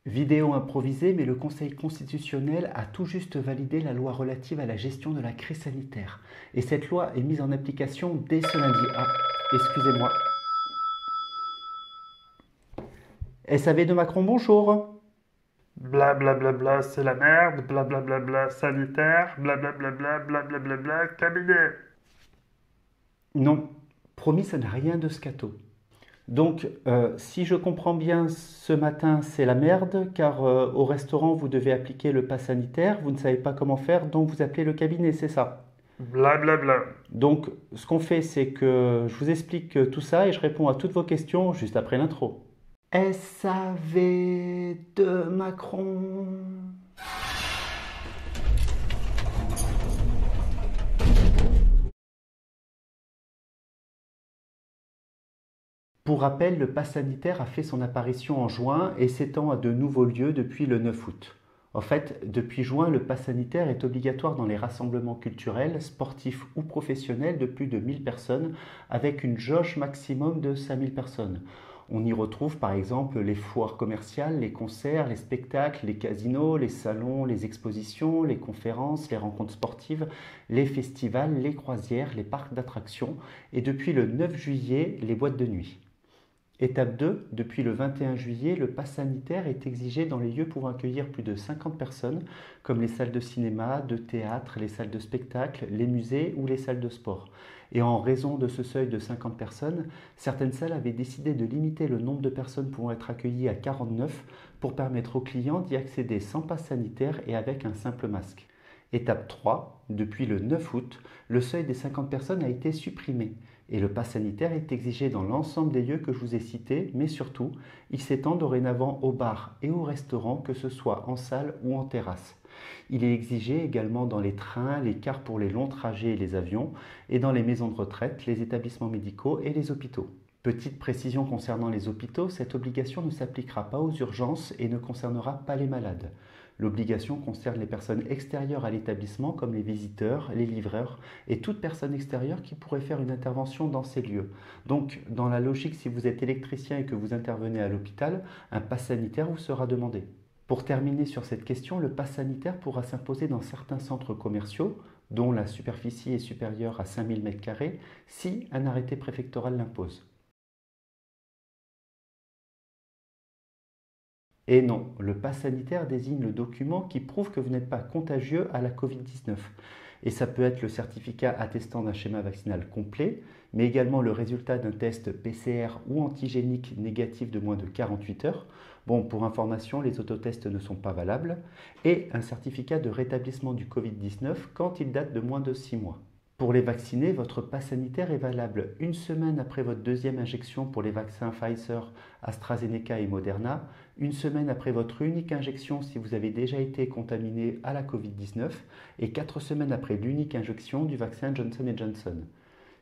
Vidéo improvisée, mais le Conseil constitutionnel a tout juste validé la loi relative à la gestion de la crise sanitaire. Et cette loi est mise en application dès ce lundi. Ah, excusez-moi. SAV de Macron, bonjour. Blablabla, c'est la merde, blablabla, sanitaire, blablabla, blablabla, cabinet. Non, promis, ça n'a rien de scato. Donc, si je comprends bien, ce matin, c'est la merde, car au restaurant, vous devez appliquer le pass sanitaire, vous ne savez pas comment faire, donc vous appelez le cabinet, c'est ça. Blablabla. Donc, ce qu'on fait, c'est que je vous explique tout ça et je réponds à toutes vos questions juste après l'intro. SAV de Macron. Pour rappel, le pass sanitaire a fait son apparition en juin et s'étend à de nouveaux lieux depuis le 9 août. En fait, depuis juin, le pass sanitaire est obligatoire dans les rassemblements culturels, sportifs ou professionnels de plus de 1000 personnes, avec une jauge maximum de 5000 personnes. On y retrouve par exemple les foires commerciales, les concerts, les spectacles, les casinos, les salons, les expositions, les conférences, les rencontres sportives, les festivals, les croisières, les parcs d'attractions et depuis le 9 juillet, les boîtes de nuit. Étape 2, depuis le 21 juillet, le pass sanitaire est exigé dans les lieux pouvant accueillir plus de 50 personnes, comme les salles de cinéma, de théâtre, les salles de spectacle, les musées ou les salles de sport. Et en raison de ce seuil de 50 personnes, certaines salles avaient décidé de limiter le nombre de personnes pouvant être accueillies à 49 pour permettre aux clients d'y accéder sans pass sanitaire et avec un simple masque. Étape 3, depuis le 9 août, le seuil des 50 personnes a été supprimé et le pass sanitaire est exigé dans l'ensemble des lieux que je vous ai cités, mais surtout, il s'étend dorénavant aux bars et aux restaurants, que ce soit en salle ou en terrasse. Il est exigé également dans les trains, les cars pour les longs trajets et les avions, et dans les maisons de retraite, les établissements médicaux et les hôpitaux. Petite précision concernant les hôpitaux, cette obligation ne s'appliquera pas aux urgences et ne concernera pas les malades. L'obligation concerne les personnes extérieures à l'établissement comme les visiteurs, les livreurs et toute personne extérieure qui pourrait faire une intervention dans ces lieux. Donc, dans la logique, si vous êtes électricien et que vous intervenez à l'hôpital, un pass sanitaire vous sera demandé. Pour terminer sur cette question, le pass sanitaire pourra s'imposer dans certains centres commerciaux, dont la superficie est supérieure à 5000 m², si un arrêté préfectoral l'impose. Et non, le pass sanitaire désigne le document qui prouve que vous n'êtes pas contagieux à la Covid-19. Et ça peut être le certificat attestant d'un schéma vaccinal complet, mais également le résultat d'un test PCR ou antigénique négatif de moins de 48 heures. Bon, pour information, les autotests ne sont pas valables. Et un certificat de rétablissement du Covid-19 quand il date de moins de 6 mois. Pour les vaccinés, votre pass sanitaire est valable une semaine après votre deuxième injection pour les vaccins Pfizer, AstraZeneca et Moderna, une semaine après votre unique injection si vous avez déjà été contaminé à la Covid-19 et 4 semaines après l'unique injection du vaccin Johnson Johnson.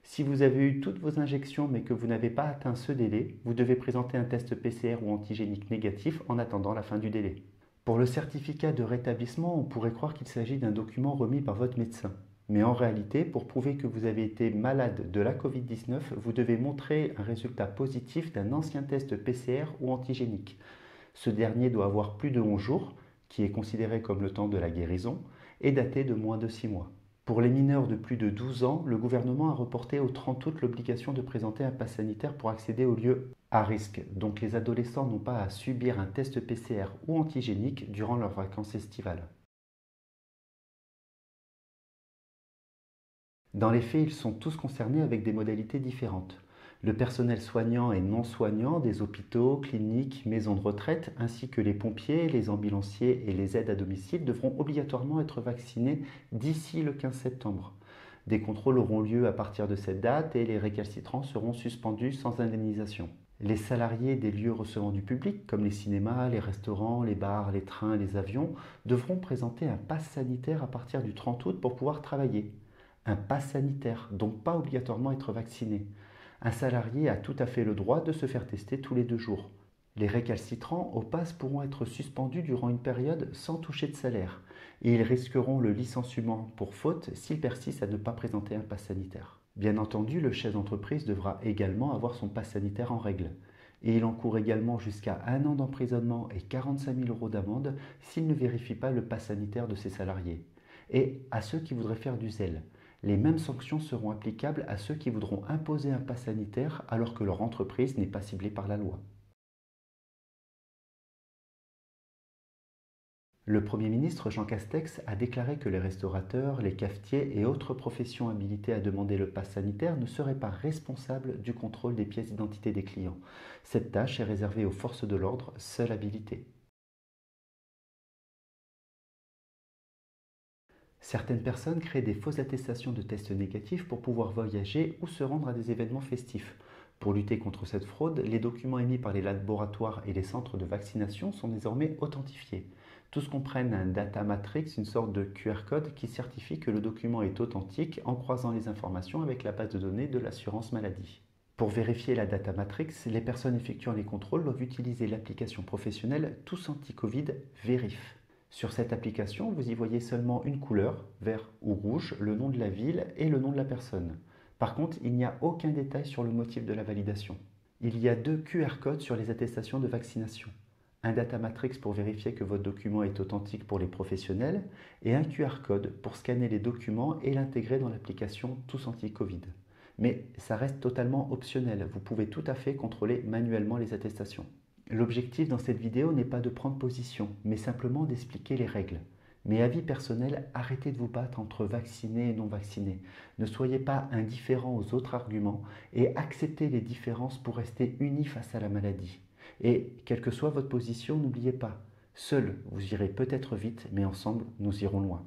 Si vous avez eu toutes vos injections mais que vous n'avez pas atteint ce délai, vous devez présenter un test PCR ou antigénique négatif en attendant la fin du délai. Pour le certificat de rétablissement, on pourrait croire qu'il s'agit d'un document remis par votre médecin. Mais en réalité, pour prouver que vous avez été malade de la Covid-19, vous devez montrer un résultat positif d'un ancien test PCR ou antigénique. Ce dernier doit avoir plus de 11 jours, qui est considéré comme le temps de la guérison, et daté de moins de 6 mois. Pour les mineurs de plus de 12 ans, le gouvernement a reporté au 30 août l'obligation de présenter un pass sanitaire pour accéder aux lieux à risque. Donc les adolescents n'ont pas à subir un test PCR ou antigénique durant leurs vacances estivales. Dans les faits, ils sont tous concernés avec des modalités différentes. Le personnel soignant et non soignant des hôpitaux, cliniques, maisons de retraite, ainsi que les pompiers, les ambulanciers et les aides à domicile devront obligatoirement être vaccinés d'ici le 15 septembre. Des contrôles auront lieu à partir de cette date et les récalcitrants seront suspendus sans indemnisation. Les salariés des lieux recevant du public, comme les cinémas, les restaurants, les bars, les trains, les avions, devront présenter un pass sanitaire à partir du 30 août pour pouvoir travailler. Un pass sanitaire, donc pas obligatoirement être vacciné. Un salarié a tout à fait le droit de se faire tester tous les 2 jours. Les récalcitrants au pass pourront être suspendus durant une période sans toucher de salaire et ils risqueront le licenciement pour faute s'ils persistent à ne pas présenter un pass sanitaire. Bien entendu, le chef d'entreprise devra également avoir son pass sanitaire en règle. Et il encourt également jusqu'à 1 an d'emprisonnement et 45 000 € d'amende s'il ne vérifie pas le pass sanitaire de ses salariés. Et à ceux qui voudraient faire du zèle, les mêmes sanctions seront applicables à ceux qui voudront imposer un pass sanitaire alors que leur entreprise n'est pas ciblée par la loi. Le Premier ministre Jean Castex a déclaré que les restaurateurs, les cafetiers et autres professions habilitées à demander le pass sanitaire ne seraient pas responsables du contrôle des pièces d'identité des clients. Cette tâche est réservée aux forces de l'ordre, seules habilitées. Certaines personnes créent des fausses attestations de tests négatifs pour pouvoir voyager ou se rendre à des événements festifs. Pour lutter contre cette fraude, les documents émis par les laboratoires et les centres de vaccination sont désormais authentifiés. Tous comprennent un data matrix, une sorte de QR code qui certifie que le document est authentique en croisant les informations avec la base de données de l'assurance maladie. Pour vérifier la data matrix, les personnes effectuant les contrôles doivent utiliser l'application professionnelle Tous Anti-Covid Vérif. Sur cette application, vous y voyez seulement une couleur, vert ou rouge, le nom de la ville et le nom de la personne. Par contre, il n'y a aucun détail sur le motif de la validation. Il y a 2 QR codes sur les attestations de vaccination. Un data matrix pour vérifier que votre document est authentique pour les professionnels et un QR code pour scanner les documents et l'intégrer dans l'application Tous Anti-Covid. Mais ça reste totalement optionnel, vous pouvez tout à fait contrôler manuellement les attestations. L'objectif dans cette vidéo n'est pas de prendre position, mais simplement d'expliquer les règles. Mais avis personnel, arrêtez de vous battre entre vaccinés et non vaccinés. Ne soyez pas indifférents aux autres arguments et acceptez les différences pour rester unis face à la maladie. Et quelle que soit votre position, n'oubliez pas, seul vous irez peut-être vite, mais ensemble nous irons loin.